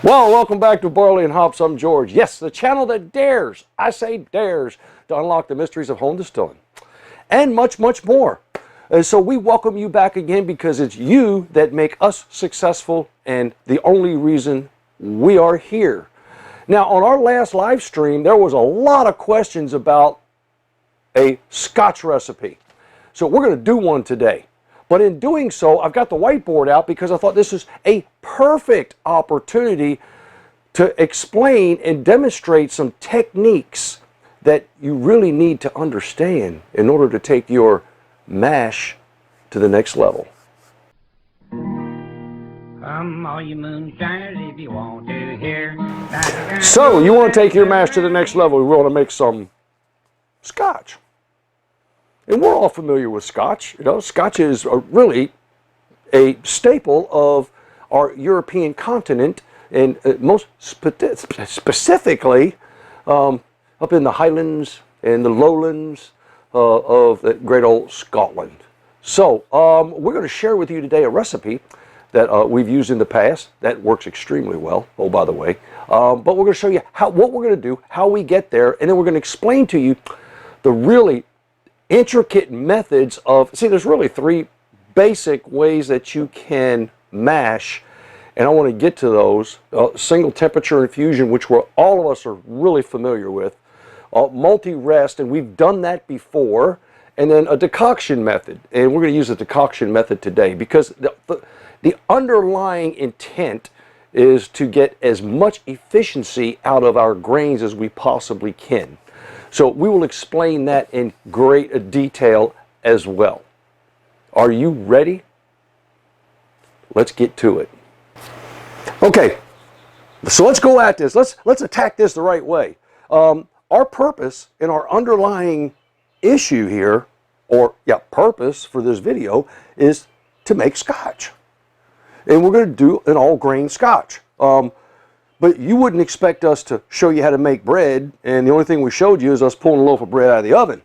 Well, welcome back to Barley and Hops. I'm George. Yes, the channel that dares, I say dares, to unlock the mysteries of home distilling. And much, much more. And so we welcome you back again because it's you that make us successful and the only reason we are here. Now, on our last live stream, there was a lot of questions about a Scotch recipe. So we're going to do one today. But in doing so, I've got the whiteboard out because I thought this is a perfect opportunity to explain and demonstrate some techniques that you really need to understand in order to take your mash to the next level. Come all you moonshiners if you want to hear. So you want to take your mash to the next level, we want to make some Scotch. And we're all familiar with Scotch. You know, Scotch is really a staple of our European continent, and most specifically up in the Highlands and the Lowlands of the great old Scotland. So we're going to share with you today a recipe that we've used in the past that works extremely well, oh, by the way. But we're going to show you what we're going to do, how we get there, and then we're going to explain to you the really intricate methods of, see, there's really three basic ways that you can mash, and I want to get to those. Single temperature infusion, which all of us are really familiar with, multi-rest, and we've done that before, and then a decoction method, and we're going to use the decoction method today because the underlying intent is to get as much efficiency out of our grains as we possibly can. So we will explain that in great detail as well. Are you ready? Let's get to it. Okay, so let's go at this. Let's attack this the right way. Our purpose and our underlying issue here, purpose for this video, is to make Scotch. And we're going to do an all-grain Scotch. But you wouldn't expect us to show you how to make bread, and the only thing we showed you is us pulling a loaf of bread out of the oven.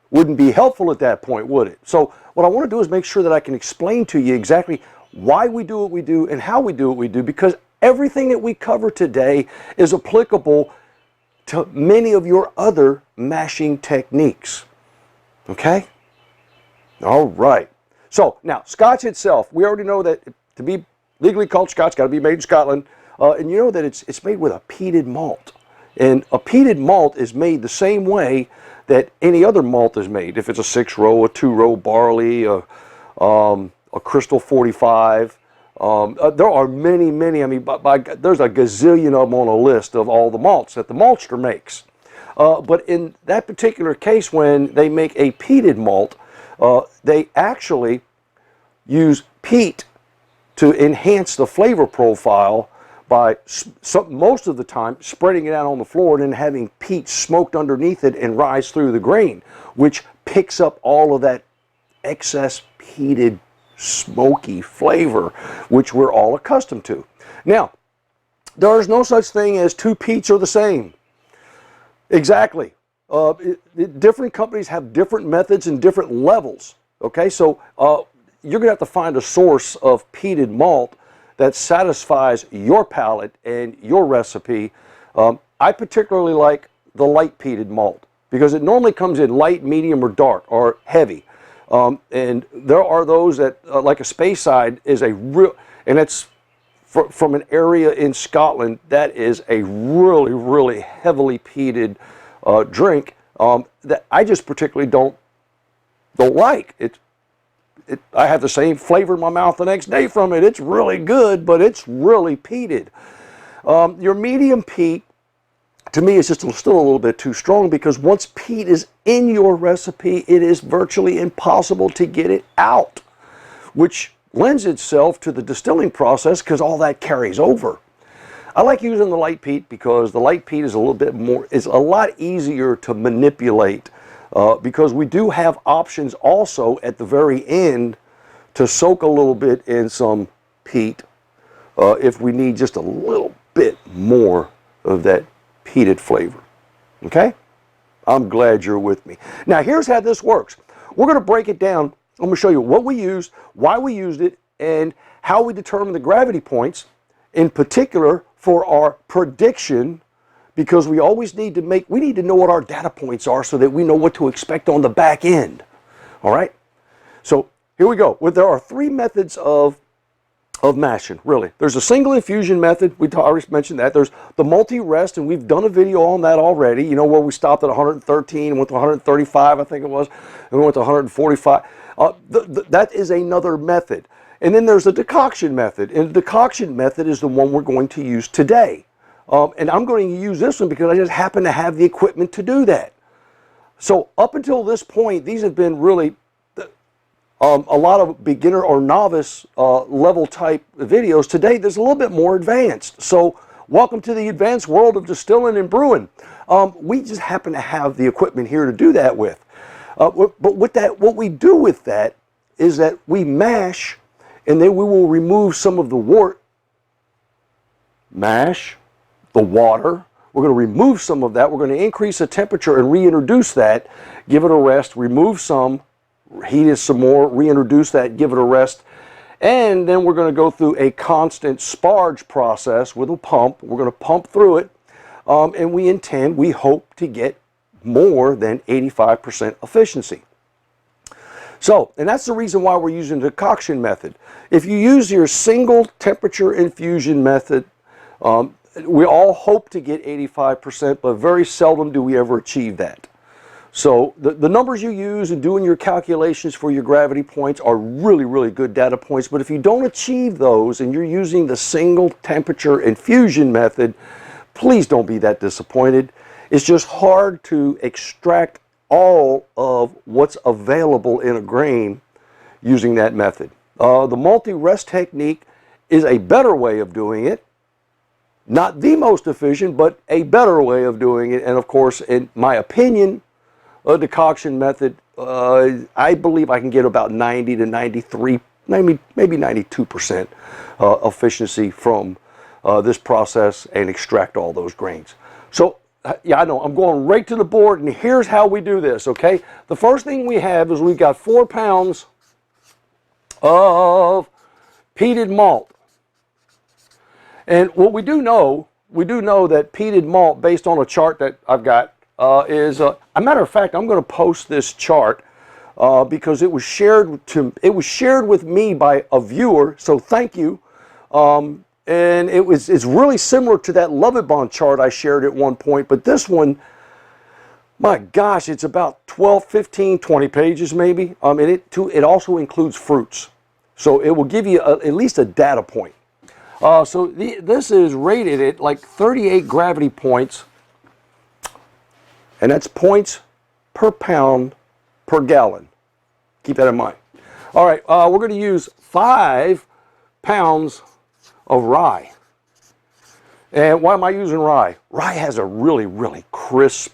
Wouldn't be helpful at that point, would it? So what I want to do is make sure that I can explain to you exactly why we do what we do and how we do what we do, because everything that we cover today is applicable to many of your other mashing techniques. Okay? All right. So now, Scotch itself, we already know that to be legally called Scotch, got to be made in Scotland. And you know that it's made with a peated malt. And a peated malt is made the same way that any other malt is made. If it's a 6-row, a 2-row barley, a Crystal 45. There are many, I mean, there's a gazillion of them on a list of all the malts that the maltster makes. But in that particular case, when they make a peated malt, they actually use peat to enhance the flavor profile by most of the time spreading it out on the floor and then having peat smoked underneath it and rise through the grain, which picks up all of that excess peated smoky flavor, which we're all accustomed to. Now, there is no such thing as two peats are the same. Exactly. Different companies have different methods and different levels. Okay, so you're going to have to find a source of peated malt that satisfies your palate and your recipe. I particularly like the light peated malt because it normally comes in light, medium, or dark, or heavy. And there are those that, like a Speyside, is a real, and it's from an area in Scotland that is a really, really heavily peated drink that I just particularly don't like. I have the same flavor in my mouth the next day from it. It's really good, but it's really peated. Your medium peat, to me, is just still a little bit too strong because once peat is in your recipe, it is virtually impossible to get it out, which lends itself to the distilling process because all that carries over. I like using the light peat because the light peat is a lot easier to manipulate. Because we do have options also at the very end to soak a little bit in some peat if we need just a little bit more of that peated flavor. Okay? I'm glad you're with me. Now here's how this works. We're going to break it down. I'm going to show you what we used, why we used it, and how we determine the gravity points in particular for our prediction, because we always need to know what our data points are so that we know what to expect on the back end. All right? So here we go. Well, there are three methods of mashing, really. There's a single infusion method. We already mentioned that. There's the multi-rest, and we've done a video on that already, you know, where we stopped at 113 and went to 135, I think it was, and we went to 145. That is another method. And then there's the decoction method, and the decoction method is the one we're going to use today. And I'm going to use this one because I just happen to have the equipment to do that. So up until this point, these have been really a lot of beginner or novice level type videos. Today, there's a little bit more advanced. So welcome to the advanced world of distilling and brewing. We just happen to have the equipment here to do that with. But what we do with that is that we mash, and then we will remove some of the wort. Mash the water. We're going to remove some of that. We're going to increase the temperature and reintroduce that. Give it a rest. Remove some. Heat it some more, reintroduce that, give it a rest, and then we're going to go through a constant sparge process with a pump. We're going to pump through it, and we hope to get more than 85% efficiency. So, and that's the reason why we're using the decoction method. If you use your single temperature infusion method, we all hope to get 85%, but very seldom do we ever achieve that. So the numbers you use in doing your calculations for your gravity points are really, really good data points. But if you don't achieve those and you're using the single temperature infusion method, please don't be that disappointed. It's just hard to extract all of what's available in a grain using that method. The multi-rest technique is a better way of doing it. Not the most efficient, but a better way of doing it. And of course, in my opinion, a decoction method, I believe I can get about 90 to 93, maybe 92% efficiency from this process and extract all those grains. So, yeah, I know, I'm going right to the board, and here's how we do this, okay? The first thing we have is we've got 4 pounds of peated malt. And what we do know that peated malt, based on a chart that I've got, is a matter of fact, I'm going to post this chart because it was shared with me by a viewer, so thank you. And it's really similar to that Lovibond chart I shared at one point, but this one, my gosh, it's about 12, 15, 20 pages maybe. And it also includes fruits, so it will give you at least a data point. This is rated at like 38 gravity points. And that's points per pound per gallon. Keep that in mind. All right, we're going to use 5 pounds of rye. And why am I using rye? Rye has a really, really crisp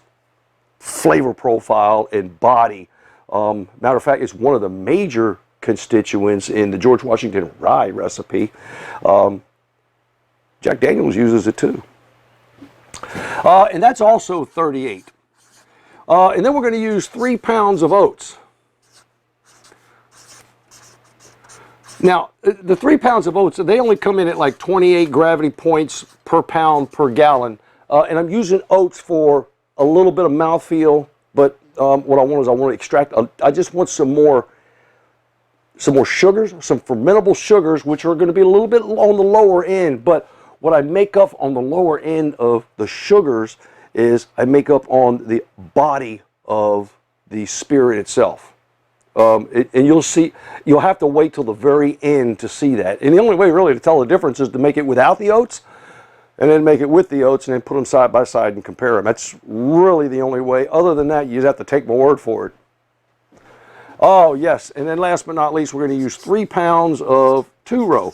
flavor profile and body. Matter of fact, it's one of the major constituents in the George Washington rye recipe. Jack Daniels uses it too. And that's also 38. And then we're going to use 3 pounds of oats. Now, the 3 pounds of oats, they only come in at like 28 gravity points per pound per gallon. And I'm using oats for a little bit of mouthfeel, but what I want to extract, I just want some more sugars, some fermentable sugars, which are going to be a little bit on the lower end. But what I make up on the lower end of the sugars is I make up on the body of the spirit itself. And you'll have to wait till the very end to see that. And the only way really to tell the difference is to make it without the oats and then make it with the oats and then put them side by side and compare them. That's really the only way. Other than that, you just have to take my word for it. Oh, yes. And then last but not least, we're going to use 3 pounds of 2-row.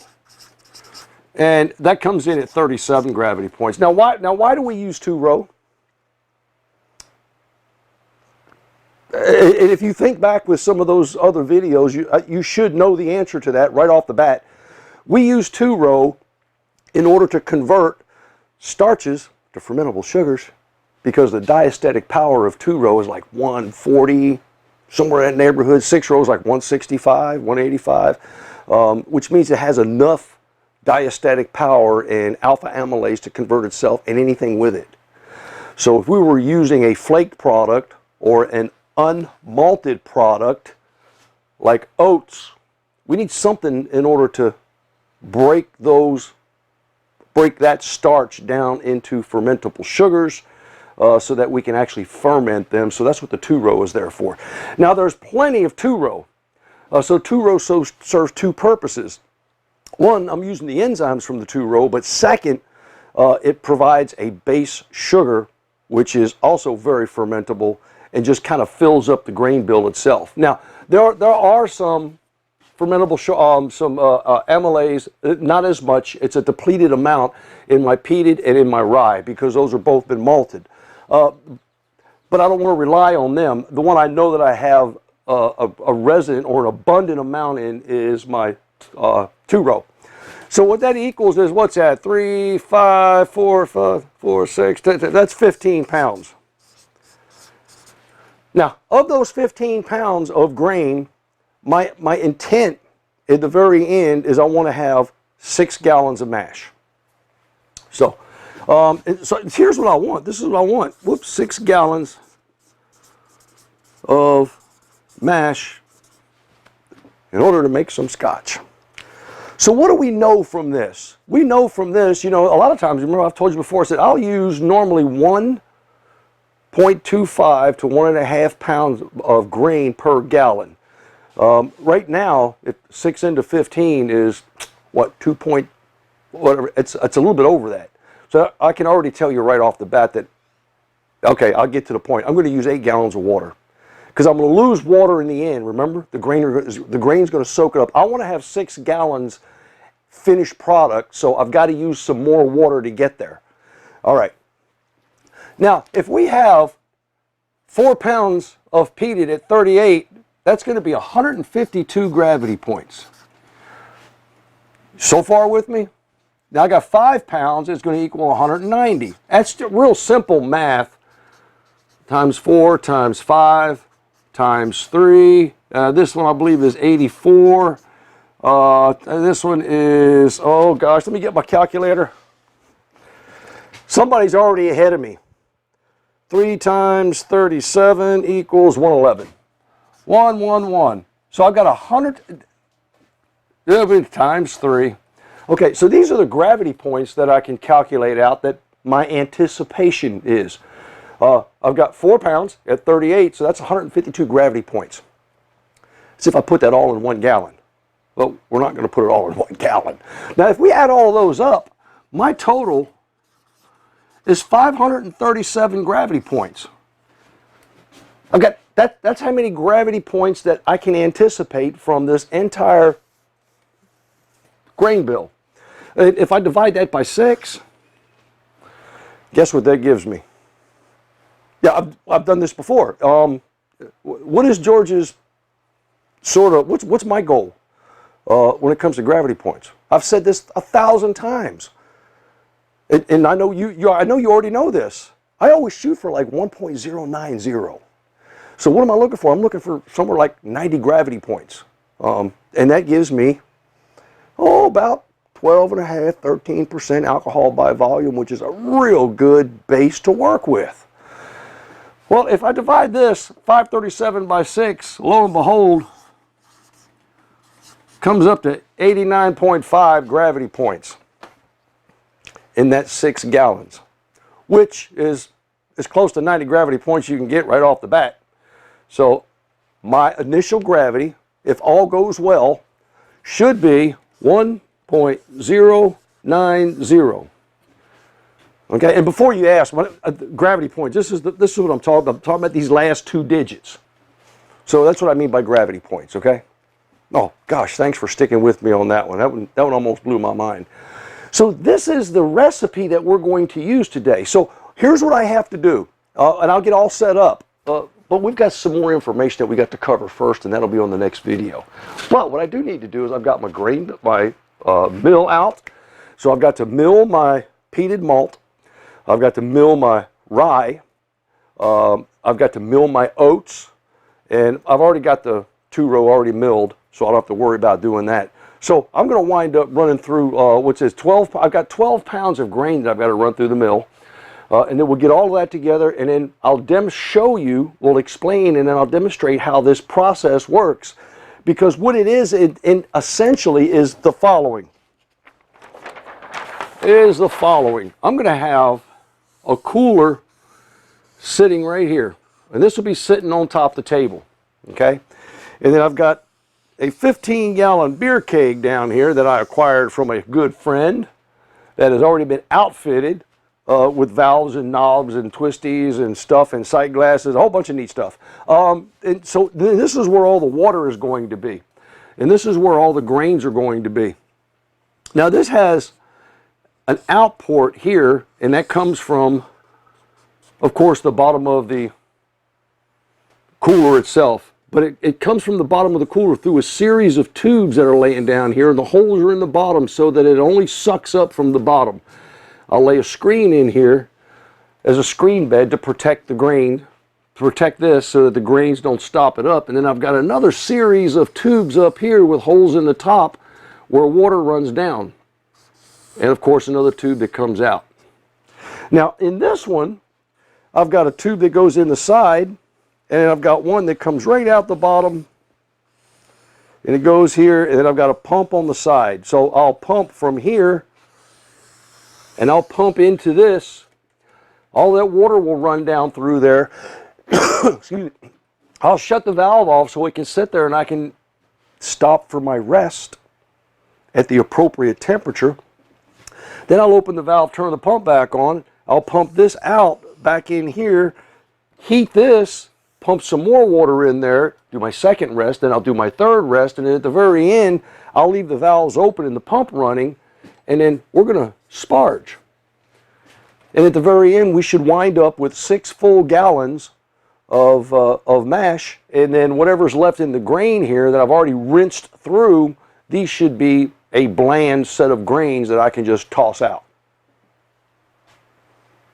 And that comes in at 37 gravity points. Now, why do we use 2-row? And if you think back with some of those other videos, you should know the answer to that right off the bat. We use 2-row in order to convert starches to fermentable sugars because the diastatic power of 2-row is like 140, somewhere in that neighborhood. 6-row is like 165, 185, which means it has enough diastatic power and alpha amylase to convert itself and anything with it. So if we were using a flaked product or an unmalted product like oats, we need something in order to break that starch down into fermentable sugars so that we can actually ferment them. So that's what the 2-row is there for. Now there's plenty of 2-row. So 2-row serves two purposes. One, I'm using the enzymes from the 2-row, but second, it provides a base sugar, which is also very fermentable and just kind of fills up the grain bill itself. Now, there are some fermentable, amylase, not as much. It's a depleted amount in my peated and in my rye because those are both been malted. But I don't want to rely on them. The one I know that I have a resident or an abundant amount in is my 2-row. So what that equals is, what's that? 3, 5, 4, 5, 4, 6, that's 15 pounds. Now, of those 15 pounds of grain, my intent at the very end is I want to have 6 gallons of mash. So here's what I want. This is what I want. Whoops, 6 gallons of mash in order to make some scotch. So what do we know from this? We know from this, a lot of times, remember I've told you before, I said I'll use normally 1.25 to 1.5 pounds of grain per gallon. Right now, 6 into 15 is, what, 2 point, whatever, it's a little bit over that. So I can already tell you right off the bat that, okay, I'll get to the point. I'm going to use 8 gallons of water. Because I'm going to lose water in the end, remember? The grain's going to soak it up. I want to have 6 gallons finished product, so I've got to use some more water to get there. All right. Now, if we have 4 pounds of peated at 38, that's going to be 152 gravity points. So far with me? Now I got 5 pounds, it's going to equal 190. That's real simple math. Times 4 times 5 times 3. This one I believe is 84. This one is, oh gosh, let me get my calculator. Somebody's already ahead of me. 3 times 37 equals 111. 111. So I've got 100 times 3. Okay, so these are the gravity points that I can calculate out that my anticipation is. I've got 4 pounds at 38, so that's 152 gravity points. See if I put that all in 1 gallon. Well, we're not going to put it all in 1 gallon. Now, if we add all those up, my total is 537 gravity points. I've got that's how many gravity points that I can anticipate from this entire grain bill. If I divide that by 6, guess what that gives me? Yeah, I've done this before. What is George's what's my goal when it comes to gravity points? I've said this 1,000 times. And I know I know you already know this. I always shoot for like 1.090. So what am I looking for? I'm looking for somewhere like 90 gravity points. And that gives me, about 12.5%, 13% alcohol by volume, which is a real good base to work with. Well, if I divide this 537 by 6, lo and behold, comes up to 89.5 gravity points in that 6 gallons, which is as close to 90 gravity points you can get right off the bat. So my initial gravity, if all goes well, should be 1.090. Okay, and before you ask, gravity points, this is what I'm talking about. I'm talking about these last 2 digits. So that's what I mean by gravity points, okay? Oh, gosh, thanks for sticking with me on that one. That one almost blew my mind. So this is the recipe that we're going to use today. So here's what I have to do, and I'll get all set up. But we've got some more information that we got to cover first, and that'll be on the next video. But what I do need to do is I've got my mill out. So I've got to mill my peated malt. I've got to mill my rye. I've got to mill my oats. And I've already got the 2-row already milled, so I don't have to worry about doing that. So I'm going to wind up running through what says 12. I've got 12 pounds of grain that I've got to run through the mill. And then we'll get all of that together, and then I'll show you, we'll explain, and then I'll demonstrate how this process works. Because what it is, essentially, is the following. I'm going to have a cooler sitting right here. And this will be sitting on top of the table. Okay? And then I've got a 15-gallon beer keg down here that I acquired from a good friend that has already been outfitted with valves and knobs and twisties and stuff and sight glasses, a whole bunch of neat stuff. And so this is where all the water is going to be. And this is where all the grains are going to be. Now this has an outport here, and that comes from, of course, the bottom of the cooler itself. But it comes from the bottom of the cooler through a series of tubes that are laying down here, and the holes are in the bottom so that it only sucks up from the bottom. I'll lay a screen in here as a screen bed to protect the grain, to protect this so that the grains don't stop it up. And then I've got another series of tubes up here with holes in the top where water runs down. And of course another tube that comes out. Now in this one, I've got a tube that goes in the side, and I've got one that comes right out the bottom, and it goes here, and then I've got a pump on the side. So I'll pump from here, and I'll pump into this. All that water will run down through there. Excuse me. I'll shut the valve off so it can sit there and I can stop for my rest at the appropriate temperature. Then I'll open the valve, turn the pump back on. I'll pump this out back in here, heat this, pump some more water in there, do my second rest, then I'll do my third rest, and then at the very end, I'll leave the valves open and the pump running, and then we're going to sparge. And at the very end, we should wind up with 6 full gallons of mash, and then whatever's left in the grain here that I've already rinsed through, these should be a bland set of grains that I can just toss out.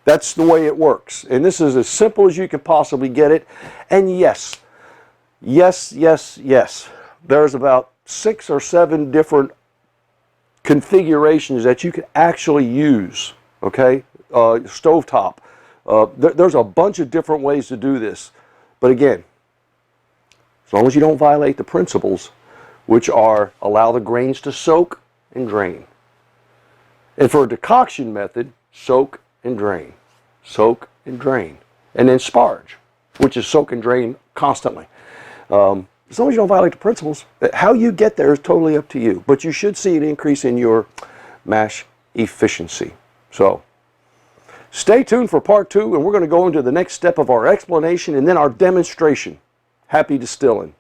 That's the way it works. And this is as simple as you can possibly get it. And yes, there's about 6 or 7 different configurations that you can actually use, okay? Stovetop. There's a bunch of different ways to do this. But again, as long as you don't violate the principles, which are allow the grains to soak and drain. And for a decoction method, soak and drain. Soak and drain. And then sparge, which is soak and drain constantly. As long as you don't violate the principles, how you get there is totally up to you. But you should see an increase in your mash efficiency. So stay tuned for part 2, and we're going to go into the next step of our explanation and then our demonstration. Happy distilling.